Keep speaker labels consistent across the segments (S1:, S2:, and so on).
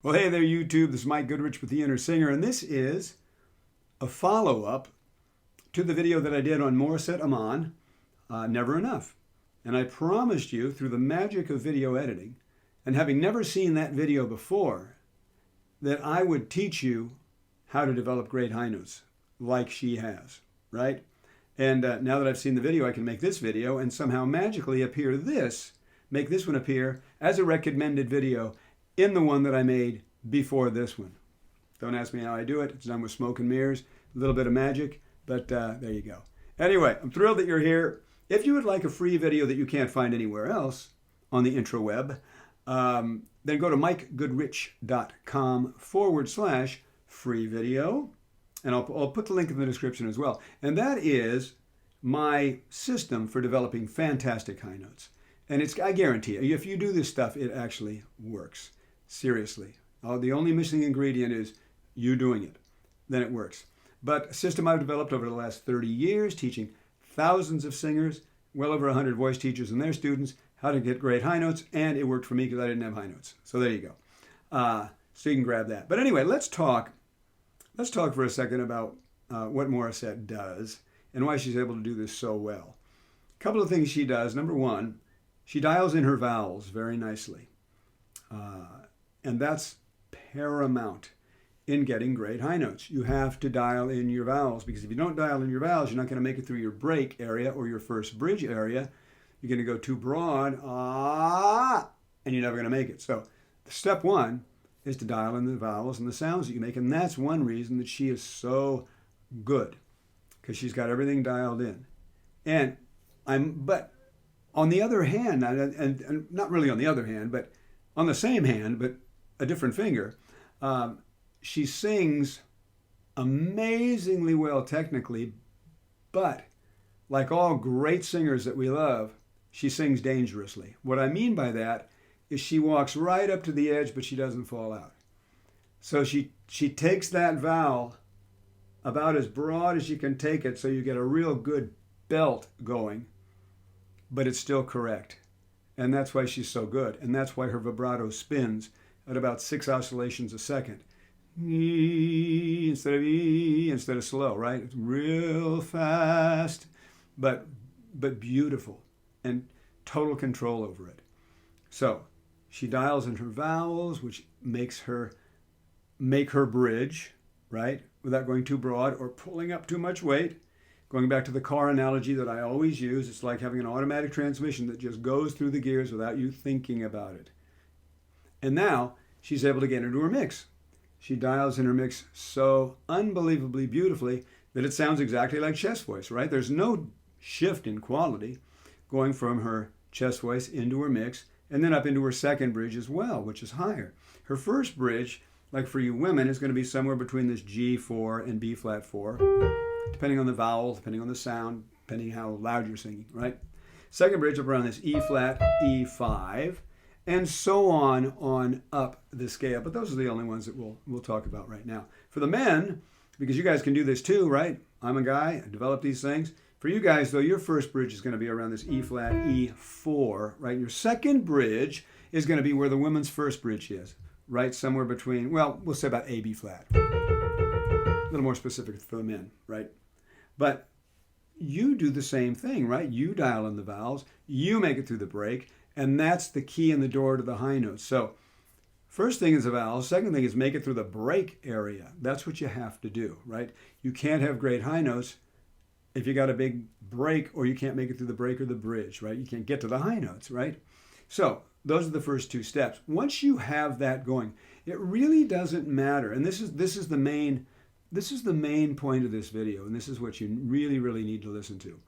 S1: Well, hey there, YouTube. This is Mike Goodrich with The Inner Singer, and this is a follow-up to the video that I did on Morissette Amon, Never Enough. And I promised you, through the magic of video editing, and having never seen that video before, that I would teach you how to develop great high notes, like she has, right? And now that I've seen the video, I can make this video and somehow magically make this one appear as a recommended video in the one that I made before this one. Don't ask me how I do it. It's done with smoke and mirrors, a little bit of magic, but there you go. Anyway, I'm thrilled that you're here. If you would like a free video that you can't find anywhere else on the intraweb, then go to mikegoodrich.com/free video, and I'll put the link in the description as well. And that is my system for developing fantastic high notes. And I guarantee you, if you do this stuff, it actually works. Seriously. The only missing ingredient is you doing it. Then it works. But a system I've developed over the last 30 years, teaching thousands of singers, well over 100 voice teachers and their students, how to get great high notes, and it worked for me because I didn't have high notes. So there you go. So you can grab that. But anyway, let's talk for a second about what Morissette does and why she's able to do this so well. A couple of things she does. Number one, she dials in her vowels very nicely. And that's paramount in getting great high notes. You have to dial in your vowels, because if you don't dial in your vowels, you're not going to make it through your break area or your first bridge area. You're going to go too broad, and you're never going to make it. So step one is to dial in the vowels and the sounds that you make, and that's one reason that she is so good, because she's got everything dialed in. But on the other hand, and not really on the other hand, but on the same hand, but a different finger, she sings amazingly well technically, but like all great singers that we love, she sings dangerously. What I mean by that is she walks right up to the edge, but she doesn't fall out. So she takes that vowel about as broad as you can take it, so you get a real good belt going, but it's still correct. And that's why she's so good. And that's why her vibrato spins at about 6 oscillations a second. E instead of E instead of slow, right? It's real fast, but beautiful, and total control over it. So she dials in her vowels, which makes her make her bridge, right? Without going too broad or pulling up too much weight. Going back to the car analogy that I always use, it's like having an automatic transmission that just goes through the gears without you thinking about it. And now she's able to get into her mix. She dials in her mix so unbelievably beautifully that it sounds exactly like chest voice, right? There's no shift in quality going from her chest voice into her mix and then up into her second bridge as well, which is higher. Her first bridge, like for you women, is going to be somewhere between this G4 and B flat 4. Depending on the vowel, depending on the sound, depending how loud you're singing, right? Second bridge up around this E flat, E5, and so on up the scale. But those are the only ones that we'll talk about right now. For the men, because you guys can do this too, right? I'm a guy, I develop these things. For you guys, though, your first bridge is going to be around this E flat, E4, right? Your second bridge is going to be where the women's first bridge is, right? Somewhere between, well, we'll say about A, B flat. A little more specific for the men, right? But you do the same thing, right? You dial in the vowels, you make it through the break, and that's the key in the door to the high notes. So first thing is the vowels. Second thing is make it through the break area. That's what you have to do, right? You can't have great high notes if you got a big break, or you can't make it through the break or the bridge, right? You can't get to the high notes, right? So those are the first two steps. Once you have that going, it really doesn't matter. And this is the main point of this video, and this is what you really, really need to listen to.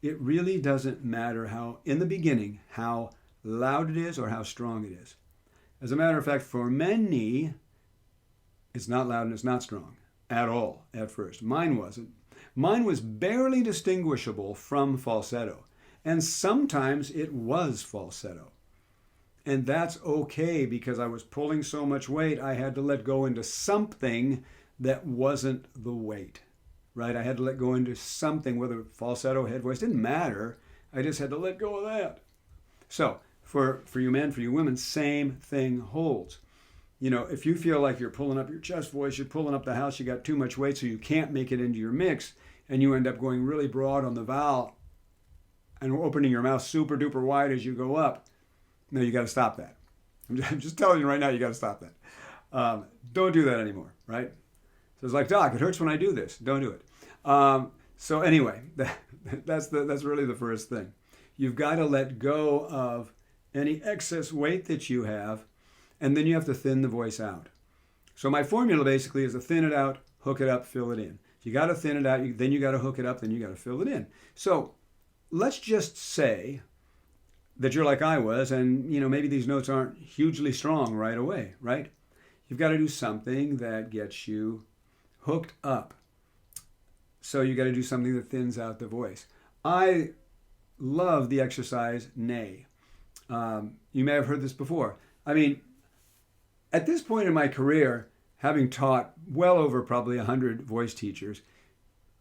S1: It really doesn't matter in the beginning, how loud it is or how strong it is. As a matter of fact, for many, it's not loud and it's not strong at all at first. Mine wasn't. Mine was barely distinguishable from falsetto, and sometimes it was falsetto. And that's okay, because I was pulling so much weight, I had to let go into something that wasn't the weight, right? I had to let go into something, whether falsetto, head voice, didn't matter. I just had to let go of that. So for you men, for you women, same thing holds. if you feel like you're pulling up your chest voice, you're pulling up the house, you got too much weight, so you can't make it into your mix, and you end up going really broad on the vowel and opening your mouth super duper wide as you go up. No, you got to stop that. I'm just telling you right now, you got to stop that. Don't do that anymore, right? So it's like, Doc, it hurts when I do this. Don't do it. So anyway, that's really the first thing. You've got to let go of any excess weight that you have, and then you have to thin the voice out. So my formula basically is to thin it out, hook it up, fill it in. You got to thin it out, then you got to hook it up, then you got to fill it in. So let's just say that you're like I was, and maybe these notes aren't hugely strong right away, right? You've got to do something that gets you hooked up. So you got to do something that thins out the voice. I love the exercise nay. You may have heard this before. I mean, at this point in my career, having taught well over probably 100 voice teachers,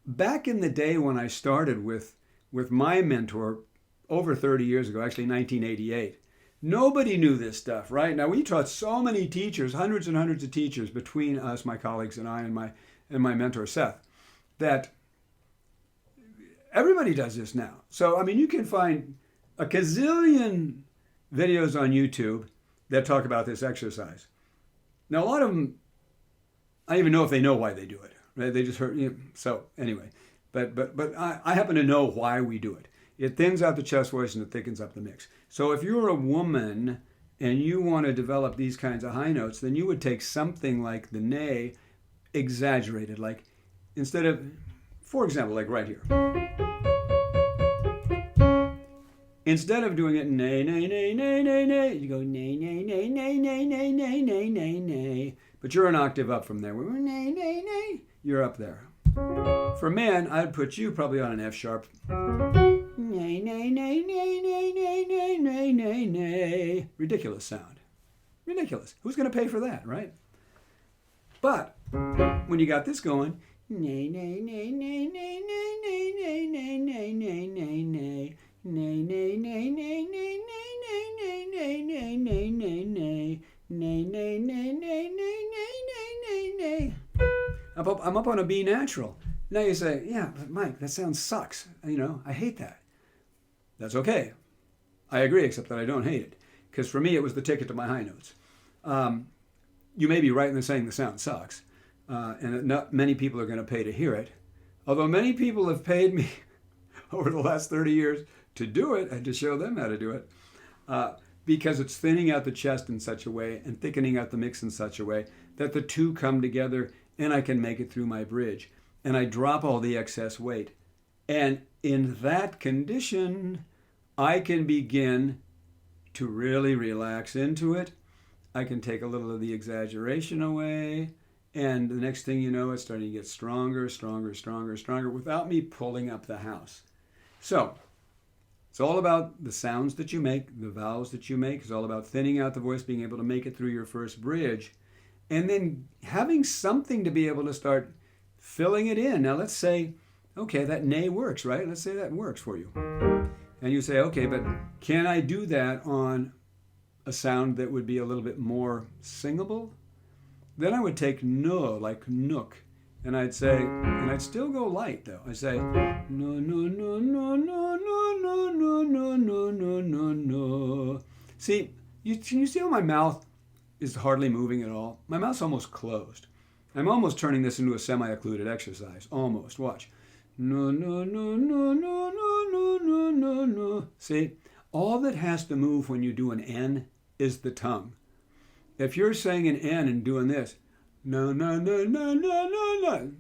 S1: back in the day when I started with my mentor over 30 years ago, actually 1988, nobody knew this stuff, right? Now, we taught so many teachers, hundreds and hundreds of teachers between us, my colleagues and I, and my mentor, Seth, that everybody does this now. So, I mean, you can find a gazillion videos on YouTube that talk about this exercise. Now, a lot of them, I don't even know if they know why they do it. Right? They just heard. So anyway, but I happen to know why we do it. It thins out the chest voice and it thickens up the mix. So if you're a woman and you want to develop these kinds of high notes, then you would take something like the nay, exaggerated, like instead of, for example, like right here. Instead of doing it nay, nay, nay, nay, nay, nay, you go nay, nay, nay, nay, nay, nay, nay, nay, nay, nay. But you're an octave up from there. Nay, nay, nay. You're up there. For men, I'd put you probably on an F sharp. Nay, nay, nay, nay, nay, nay, nay, nay, nay, nay. Ridiculous sound. Ridiculous. Who's going to pay for that, right? But when you got this going, nay, nay, nay, nay, nay, nay, nay, nay, nay, nay, nay, nay, nay. Nay, nay, nay, nay, nay, nay, nay, nay, nay, nay, nay, nay, nay. Nay, nay, nay, nay, nay, nay, nay, nay, nay. I'm up on a B natural. Now you say, yeah, but Mike, that sound sucks. I hate that. That's okay. I agree, except that I don't hate it. Because for me, it was the ticket to my high notes. You may be right in saying the sound sucks. And not many people are going to pay to hear it. Although many people have paid me over the last 30 years to do it and to show them how to do it. Because it's thinning out the chest in such a way and thickening out the mix in such a way that the two come together and I can make it through my bridge. And I drop all the excess weight. And in that condition, I can begin to really relax into it. I can take a little of the exaggeration away. And the next thing you know, it's starting to get stronger, stronger, stronger, stronger without me pulling up the house. So, it's all about the sounds that you make, the vowels that you make. It's all about thinning out the voice, being able to make it through your first bridge, and then having something to be able to start filling it in. Now let's say, okay, that nay works, right? Let's say that works for you. And you say, okay, but can I do that on a sound that would be a little bit more singable? Then I would take no, like nook. And I'd say, and I'd still go light though. I'd say, no, no, no, no, no, no, no, no, no, no, no, no, no. See, can you see how my mouth is hardly moving at all? My mouth's almost closed. I'm almost turning this into a semi-occluded exercise. Almost. Watch. No, no, no, no, no, no, no, no, no, no. See, all that has to move when you do an N is the tongue. If you're saying an N and doing this, no, no, no, no, no, no, no.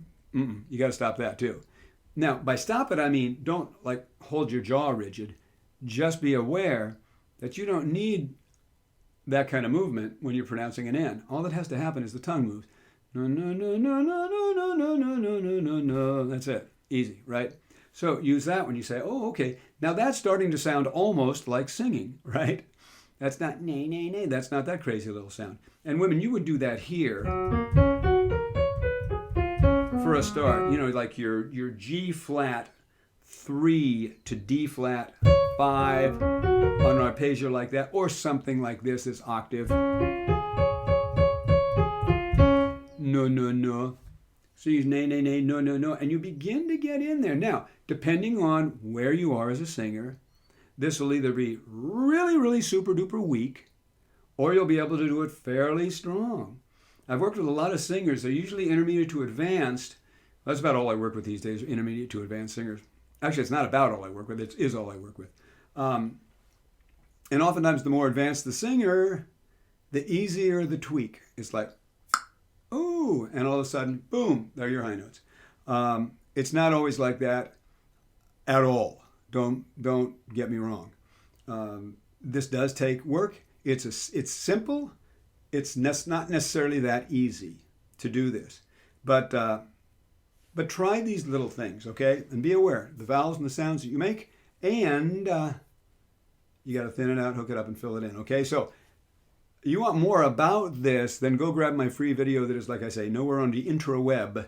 S1: You got to stop that too. Now, by stop it, I mean, don't like hold your jaw rigid. Just be aware that you don't need that kind of movement when you're pronouncing an N. All that has to happen is the tongue moves. No, no, no, no, no, no, no, no, no, no, no, no, no. That's it. Easy, right? So use that when you say, oh, okay. Now that's starting to sound almost like singing, right? That's not nay, nay, nay. That's not that crazy little sound. And women, you would do that here for a start. Like your G flat 3 to D flat 5 on an arpeggio like that, or something like this is octave. no, no, no. C's, nay, nay, nay, no, no, no. And you begin to get in there. Now, depending on where you are as a singer, this will either be really, really super duper weak, or you'll be able to do it fairly strong. I've worked with a lot of singers. They're usually intermediate to advanced. That's about all I work with these days, intermediate to advanced singers. Actually, it's not about all I work with. It is all I work with. And oftentimes, the more advanced the singer, the easier the tweak. It's like, ooh, and all of a sudden, boom, there are your high notes. It's not always like that at all. Don't get me wrong. This does take work. It's simple. It's not necessarily that easy to do this, but try these little things, okay? And be aware the vowels and the sounds that you make, and you got to thin it out, hook it up, and fill it in, okay? So you want more about this, then go grab my free video that is, like I say, nowhere on the intraweb.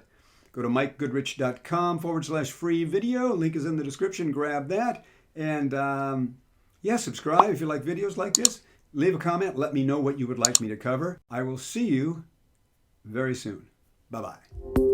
S1: Go to mikegoodrich.com/free video. Link is in the description. Grab that. And yeah, subscribe if you like videos like this. Leave a comment. Let me know what you would like me to cover. I will see you very soon. Bye-bye.